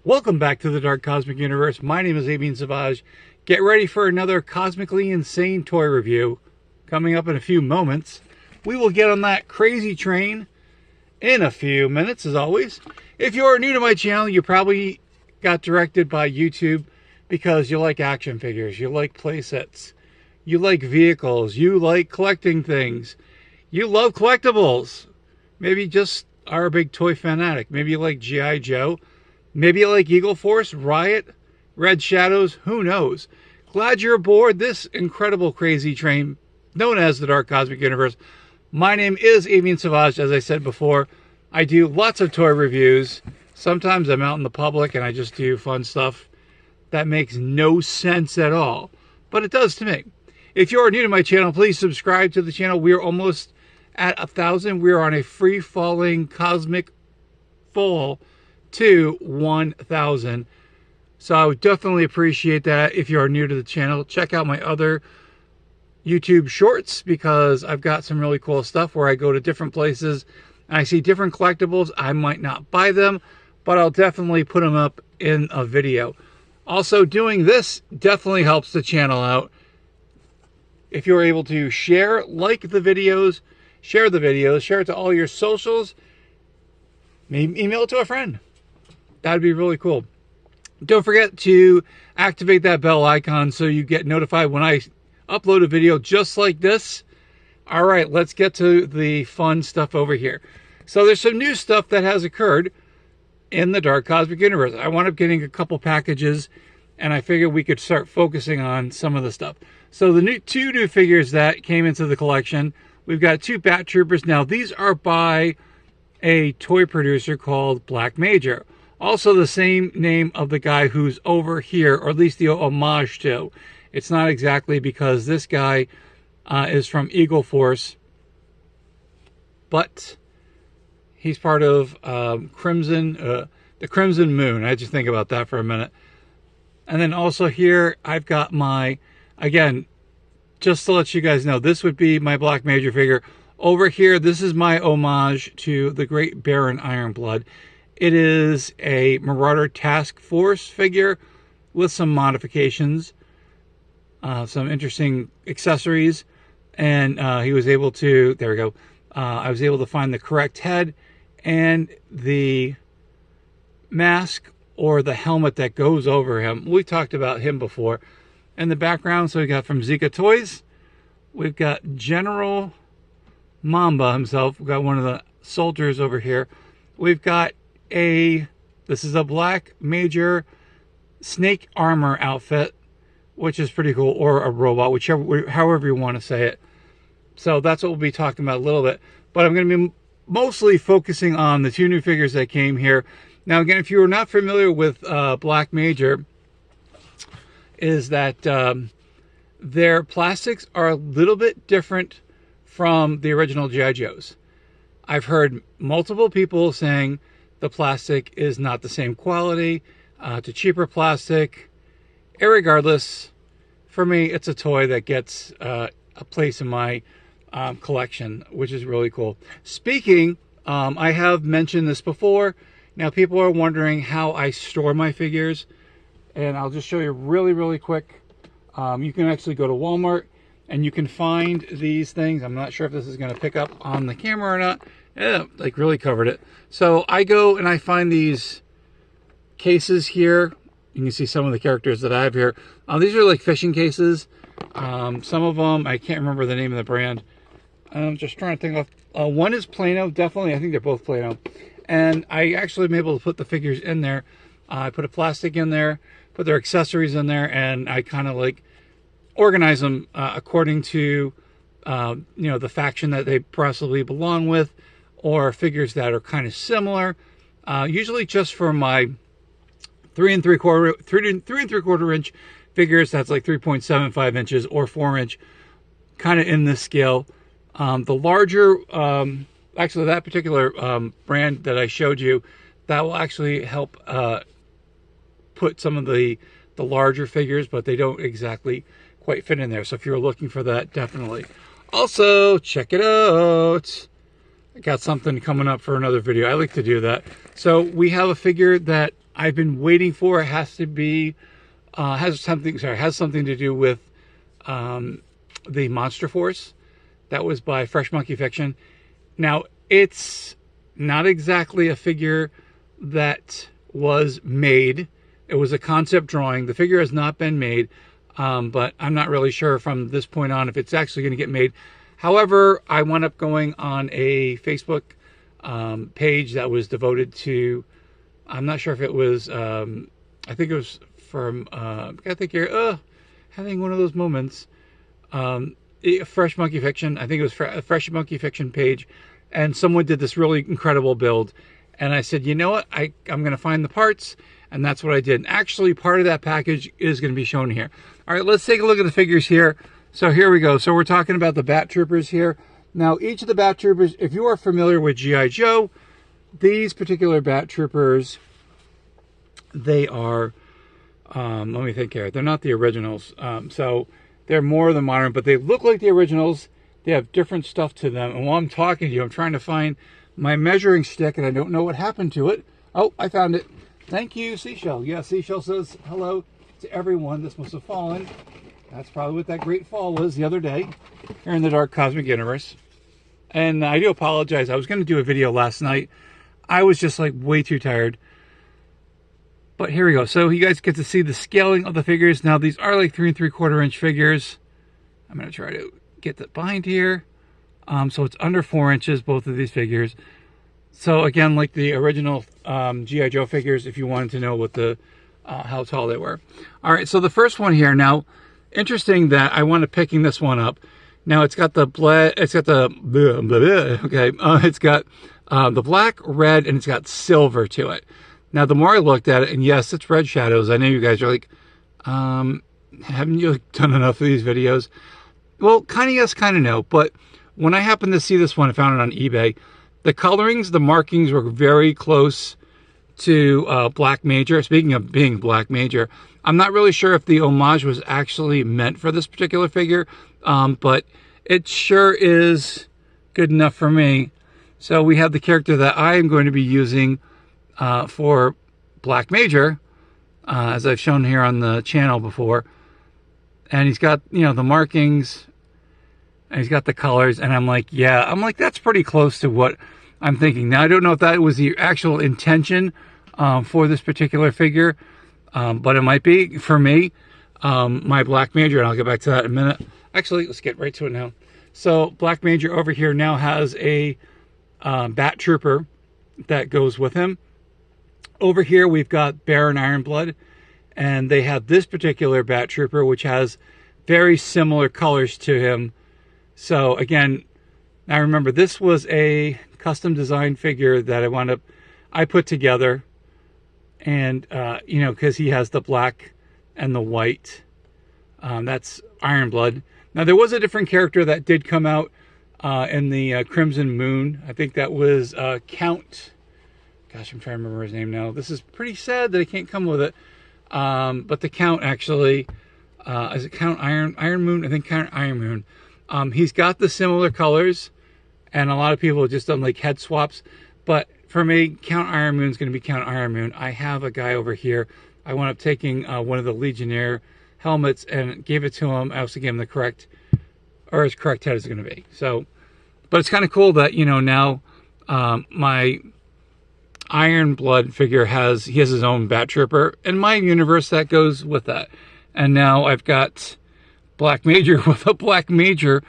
Welcome back to the Dark Cosmic Universe. My name is A.B. Savage. Get ready for another Cosmically Insane toy review coming up in a few moments. We will get on that crazy train in a few minutes, as always. If you are new to my channel, you probably got directed by YouTube because you like action figures, you like playsets, you like vehicles, you like collecting things, you love collectibles. Maybe just are a big toy fanatic. Maybe you like G.I. Joe. Maybe you like Eagle Force, Riot, Red Shadows, who knows? Glad you're aboard this incredible crazy train known as the Dark Cosmic Universe. My name is A.B. Savage, as I said before. I do lots of toy reviews. Sometimes I'm out in the public and I just do fun stuff that makes no sense at all. But it does to me. If you are new to my channel, please subscribe to the channel. We are almost at 1,000. We are on a free-falling cosmic fall to 1,000. So I would definitely appreciate that. If you are new to the channel, check out my other YouTube shorts because I've got some really cool stuff where I go to different places and I see different collectibles. I might not buy them, but I'll definitely put them up in a video. Also, doing this definitely helps the channel out. If you're able to share, like the videos, share it to all your socials, maybe email it to a friend. That'd be really cool. Don't forget to activate that bell icon so you get notified when I upload a video just like this. All right, let's get to the fun stuff over here. So there's some new stuff that has occurred in the Dark Cosmic Universe. I wound up getting a couple packages, and I figured we could start focusing on some of the stuff. So the two new figures that came into the collection, we've got two Bat Troopers. Now, these are by a toy producer called Black Major. Also the same name of the guy who's over here, or at least the homage to. It's not exactly because this guy is from Eagle Force, but he's part of the Crimson Moon. I had to think about that for a minute. And then also here, I've got my, again, just to let you guys know, this would be my Black Major figure. Over here, this is my homage to the Great Baron Ironblood. It is a Marauder Task Force figure with some modifications, some interesting accessories, and he was able to, there we go, I was able to find the correct head and the mask or the helmet that goes over him. We talked about him before. In the background, so we got from Zika Toys, we've got General Mamba himself. We've got one of the soldiers over here. We've got this is a Black Major snake armor outfit, which is pretty cool, or a robot, however you want to say it. So that's what we'll be talking about a little bit. But I'm going to be mostly focusing on the two new figures that came here. Now, again, if you are not familiar with Black Major, is that their plastics are a little bit different from the original G.I. Joes. I've heard multiple people saying the plastic is not the same quality, to cheaper plastic. Irregardless, for me, it's a toy that gets a place in my collection, which is really cool. Speaking, I have mentioned this before. Now, people are wondering how I store my figures, and I'll just show you really, really quick. You can actually go to Walmart, and you can find these things. I'm not sure if this is going to pick up on the camera or not. Yeah, like really covered it. So I go and I find these cases here. You can see some of the characters that I have here. These are like fishing cases. Some of them, I can't remember the name of the brand. I'm just trying to think of. One is Plano, definitely. I think they're both Plano. And I actually am able to put the figures in there. I put a plastic in there, put their accessories in there, and I kind of like organize them according to you know, the faction that they possibly belong with, or figures that are kind of similar. Usually just for my 3 3/4 inch figures, that's like 3.75 inches or 4 inch, kind of in this scale. The larger, actually that particular brand that I showed you, that will actually help put some of the larger figures, but they don't exactly quite fit in there. So if you're looking for that, definitely. Also, check it out. I got something coming up for another video. I like to do that. So we have a figure that I've been waiting for. It has to be, has something to do with the Monster Force. That was by Fresh Monkey Fiction. Now, it's not exactly a figure that was made. It was a concept drawing. The figure has not been made, but I'm not really sure from this point on if it's actually going to get made. However, I wound up going on a Facebook page that was devoted to, I'm not sure if it was, I think it was from, I think you're having one of those moments. Fresh Monkey Fiction, I think it was a Fresh Monkey Fiction page, and someone did this really incredible build, and I said, you know what, I'm going to find the parts, and that's what I did. And actually, part of that package is going to be shown here. All right, let's take a look at the figures here. So here we go. So we're talking about the Bat Troopers here. Now, each of the Bat Troopers, if you are familiar with G.I. Joe, these particular Bat Troopers, they are, let me think here, they're not the originals. So they're more of the modern, but they look like the originals. They have different stuff to them. And while I'm talking to you, I'm trying to find my measuring stick, and I don't know what happened to it. Oh, I found it. Thank you, Seashell. Yeah, Seashell says hello to everyone. This must have fallen. That's probably what that great fall was the other day here in the Dark Cosmic Universe. And I do apologize. I was going to do a video last night. I was just like way too tired. But here we go. So you guys get to see the scaling of the figures. Now, these are like 3 3/4 inch figures. I'm going to try to get the bind here. So it's under 4 inches, both of these figures. So again, like the original G.I. Joe figures, if you wanted to know what the how tall they were. All right, so the first one here. Now, interesting that I wound up picking this one up. Now it's got the it's got the black, red, and it's got silver to it. Now, the more I looked at it, and yes, it's red shadows. I know you guys are like, haven't you done enough of these videos? Well, kind of yes, kind of no. But when I happened to see this one, I found it on eBay. The colorings, the markings were very close to Black Major. Speaking of being Black Major, I'm not really sure if the homage was actually meant for this particular figure, but it sure is good enough for me. So we have the character that I am going to be using for Black Major, as I've shown here on the channel before. And he's got, you know, the markings, and he's got the colors, and I'm like, yeah, that's pretty close to what I'm thinking. Now, I don't know if that was the actual intention for this particular figure, but it might be for me, my Black Major, and I'll get back to that in a minute. Actually, let's get right to it now. So Black Major over here now has a Bat Trooper that goes with him. Over here, we've got Baron Ironblood, and they have this particular Bat Trooper, which has very similar colors to him. So again, now remember, this was a custom design figure that I put together, and you know, because he has the black and the white. That's Ironblood. Now, there was a different character that did come out in the Crimson Moon. I think that was Count. Gosh, I'm trying to remember his name now. This is pretty sad that I can't come with it. But the Count actually, is it Count Iron Moon? I think Count Iron Moon. He's got the similar colors, and a lot of people have just done like head swaps. But for me, Count Iron Moon is going to be Count Iron Moon. I have a guy over here. I wound up taking one of the Legionnaire helmets and gave it to him. I also gave him the correct, or his correct head is going to be. So, but it's kind of cool that, you know, now my Ironblood figure has his own Bat Trooper. In my universe, that goes with that. And now I've got Black Major with a Black Major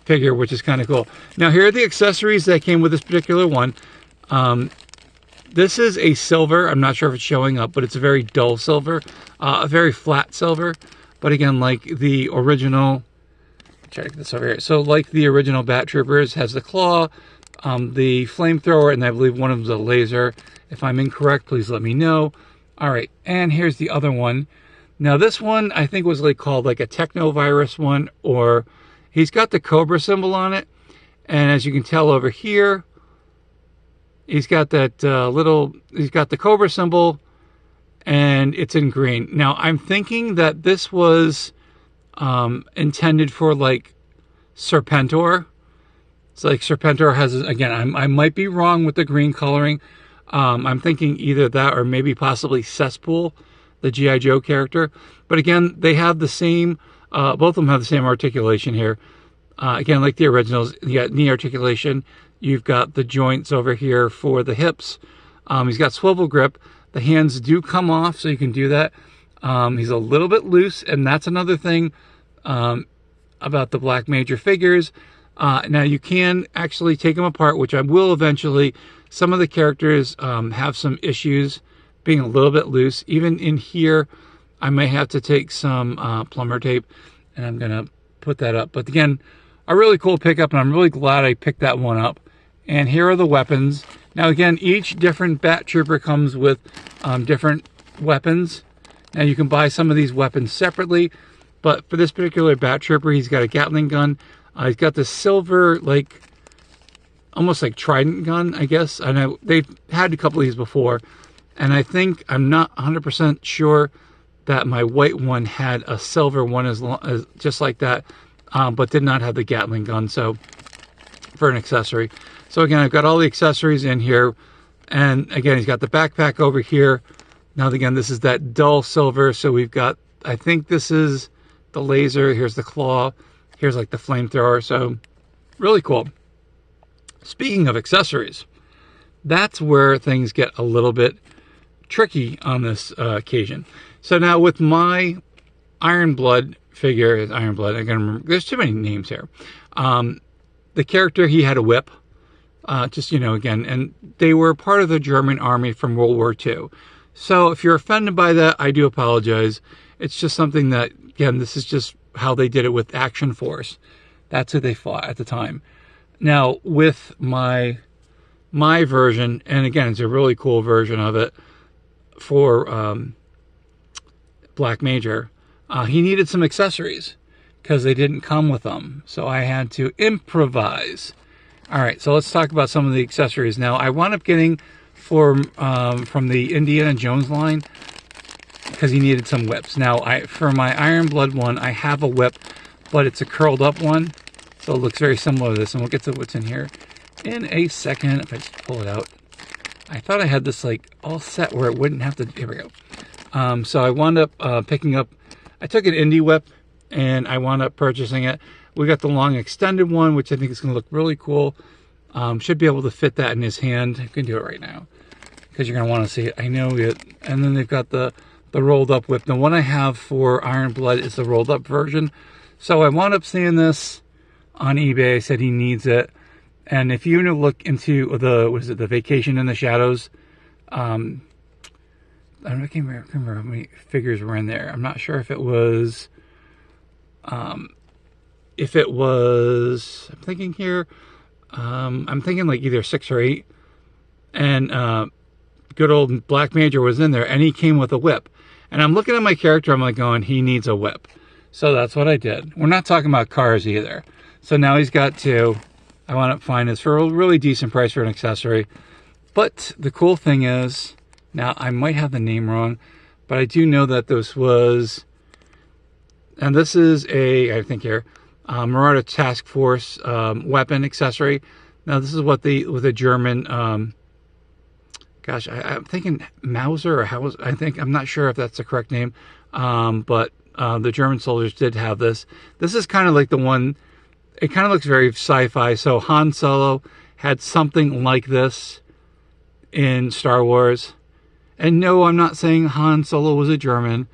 figure, which is kind of cool. Now, here are the accessories that came with this particular one. This is a silver. I'm not sure if it's showing up, but it's a very dull silver, a very flat silver. But again, like the original, check this over here. So like the original Bat Troopers, has the claw, the flamethrower, and I believe one of them's a laser. If I'm incorrect, please let me know. All right, and here's the other one. Now, this one I think was like called like a Technovirus one, or he's got the Cobra symbol on it. And as you can tell over here, he's got that he's got the Cobra symbol, and it's in green. Now, I'm thinking that this was intended for like Serpentor. It's like Serpentor has, again, I might be wrong with the green coloring, I'm thinking either that or maybe possibly Cesspool, the G.I. Joe character. But again, they have the same, both of them have the same articulation here. Again, like the originals, you got knee articulation. You've got the joints over here for the hips. He's got swivel grip. The hands do come off, so you can do that. He's a little bit loose, and that's another thing about the Black Major figures. Now, you can actually take them apart, which I will eventually. Some of the characters have some issues being a little bit loose. Even in here, I may have to take some plumber tape, and I'm going to put that up. But again, a really cool pickup, and I'm really glad I picked that one up. And here are the weapons. Now, again, each different Bat Trooper comes with different weapons. Now, you can buy some of these weapons separately, but for this particular Bat Trooper, he's got a Gatling gun. He's got this silver, like, almost like trident gun, I guess. I know they've had a couple of these before, and I think, I'm not 100% sure that my white one had a silver one as just like that, but did not have the Gatling gun, so for an accessory. So again, I've got all the accessories in here, and again, he's got the backpack over here. Now again, this is that dull silver, so we've got, I think this is the laser, here's the claw, here's like the flamethrower, so really cool. Speaking of accessories, that's where things get a little bit tricky on this occasion. So now with my Iron Blood figure, Iron Blood, I gotta remember, there's too many names here. The character, he had a whip, just, you know, again, and they were part of the German army from World War II. So if you're offended by that, I do apologize. It's just something that, again, this is just how they did it with Action Force. That's who they fought at the time. Now, with my version, and again, it's a really cool version of it for Black Major, he needed some accessories because they didn't come with them. So I had to improvise. All right, so let's talk about some of the accessories. Now, I wound up getting from the Indiana Jones line because he needed some whips. Now, for my Iron Blood one, I have a whip, but it's a curled up one, so it looks very similar to this, and we'll get to what's in here in a second. If I just pull it out, I thought I had this like all set where it wouldn't have to. Here we go. So I wound up picking up. I took an indie whip, and I wound up purchasing it. We got the long extended one, which I think is going to look really cool. Should be able to fit that in his hand. I can do it right now because you're going to want to see it. I know it. And then they've got the rolled up whip. The one I have for Iron Blood is the rolled up version. So I wound up seeing this on eBay. I said he needs it. And if you look into the Vacation in the Shadows, I can't remember how many figures were in there. I'm not sure if it was, I'm thinking here, I'm thinking like either 6 or 8, and good old Black Major was in there, and he came with a whip. And I'm looking at my character, I'm like going, he needs a whip. So that's what I did. We're not talking about cars either. So now he's got 2. I wound up finding this for a really decent price for an accessory. But the cool thing is, now I might have the name wrong, but I do know that this was, and this is I think here, Marauder Task Force weapon accessory. Now this is what the German, gosh, I'm thinking Mauser or Hauser. I'm not sure if that's the correct name, but the German soldiers did have this. This is kind of like the one. It kind of looks very sci-fi. So Han Solo had something like this in Star Wars. And no, I'm not saying Han Solo was a German,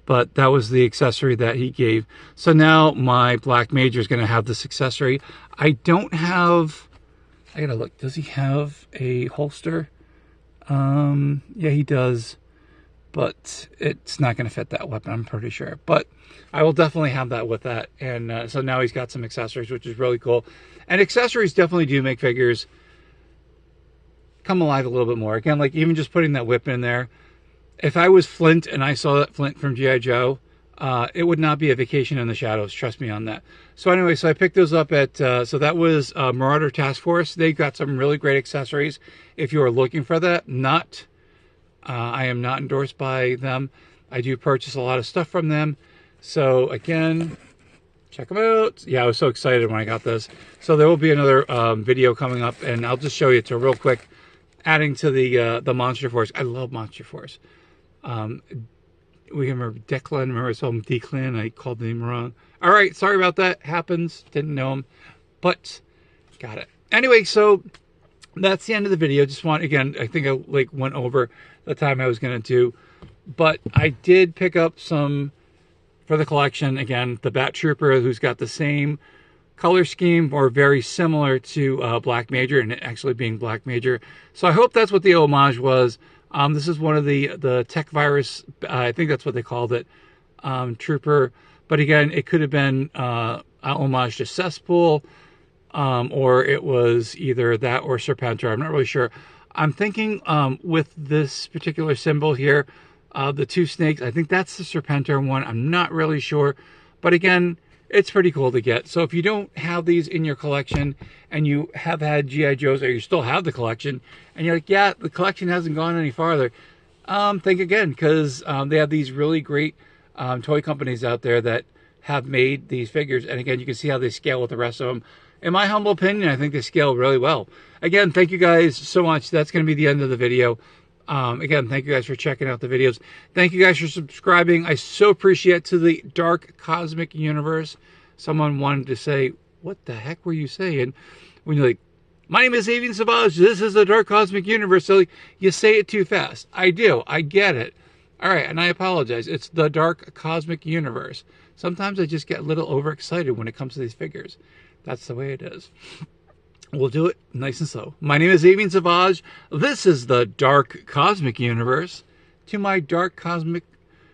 but that was the accessory that he gave. So now my Black Major is going to have this accessory. I don't have, I gotta look, does he have a holster? Yeah, he does, but it's not going to fit that weapon, I'm pretty sure. But I will definitely have that with that. And so now he's got some accessories, which is really cool. And accessories definitely do make figures come alive a little bit more. Again, like even just putting that whip in there. If I was Flint and I saw that Flint from G.I. Joe, it would not be a Vacation in the Shadows. Trust me on that. So anyway, so I picked those up at, so that was Marauder Task Force. They got some really great accessories. If you are looking for that, I am not endorsed by them. I do purchase a lot of stuff from them. So again, check them out. Yeah, I was so excited when I got this. So there will be another video coming up, and I'll just show you to real quick. adding to the Monster Force. I love Monster Force. We remember Declan. Remember I saw him Declan. I called the name wrong. All right, sorry about that. Happens. Didn't know him, but got it. Anyway, so that's the end of the video. Just want, again, I think I like went over the time I was going to do, but I did pick up some for the collection. Again, the Bat Trooper, who's got the same color scheme or very similar to Black Major, and it actually being Black Major. So I hope that's what the homage was. This is one of the Tech Virus, I think that's what they called it, Trooper. But again, it could have been a homage to Cesspool, or it was either that or Serpentor. I'm not really sure. I'm thinking with this particular symbol here, the two snakes, I think that's the Serpentor one. I'm not really sure. But again, it's pretty cool to get. So if you don't have these in your collection and you have had G.I. Joes, or you still have the collection, and you're like, yeah, the collection hasn't gone any farther, think again, because they have these really great toy companies out there that have made these figures. And again, you can see how they scale with the rest of them. In my humble opinion, I think they scale really well. Again, thank you guys so much. That's going to be the end of the video. Again, thank you guys for checking out the videos. Thank you guys for subscribing. I so appreciate it. To the Dark Cosmic Universe. Someone wanted to say, what the heck were you saying? When you're like, my name is Avian Savage. This is the Dark Cosmic Universe. So you say it too fast. I do. I get it. All right, and I apologize. It's the Dark Cosmic Universe. Sometimes I just get a little overexcited when it comes to these figures. That's the way it is. We'll do it nice and slow. My name is Avian Savage. This is the Dark Cosmic Universe. To my Dark Cosmic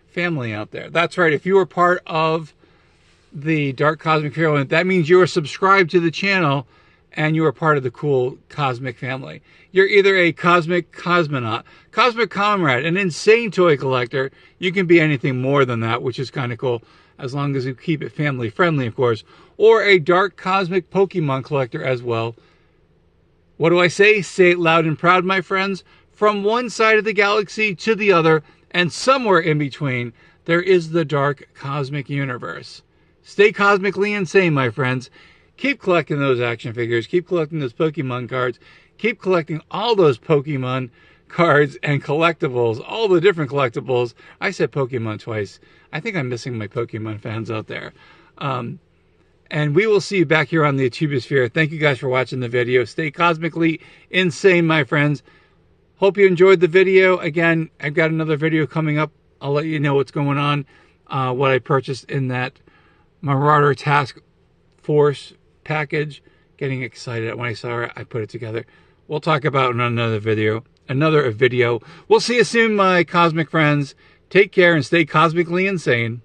family out there. That's right. If you are part of the Dark Cosmic family, that means you are subscribed to the channel and you are part of the cool Cosmic family. You're either a Cosmic Cosmonaut, Cosmic Comrade, an insane toy collector. You can be anything more than that, which is kind of cool, as long as you keep it family friendly, of course. Or a Dark Cosmic Pokemon collector as well. What do I say? Say it loud and proud, my friends. From one side of the galaxy to the other, and somewhere in between, there is the Dark Cosmic Universe. Stay cosmically insane, my friends. Keep collecting those action figures. Keep collecting those Pokemon cards. Keep collecting all those Pokemon cards and collectibles. All the different collectibles. I said Pokemon twice. I think I'm missing my Pokemon fans out there. And we will see you back here on the Tubosphere. Thank you guys for watching the video. Stay cosmically insane, my friends. Hope you enjoyed the video. Again, I've got another video coming up. I'll let you know what's going on. What I purchased in that Marauder Task Force package. Getting excited. When I saw it, I put it together. We'll talk about it in another video. We'll see you soon, my cosmic friends. Take care and stay cosmically insane.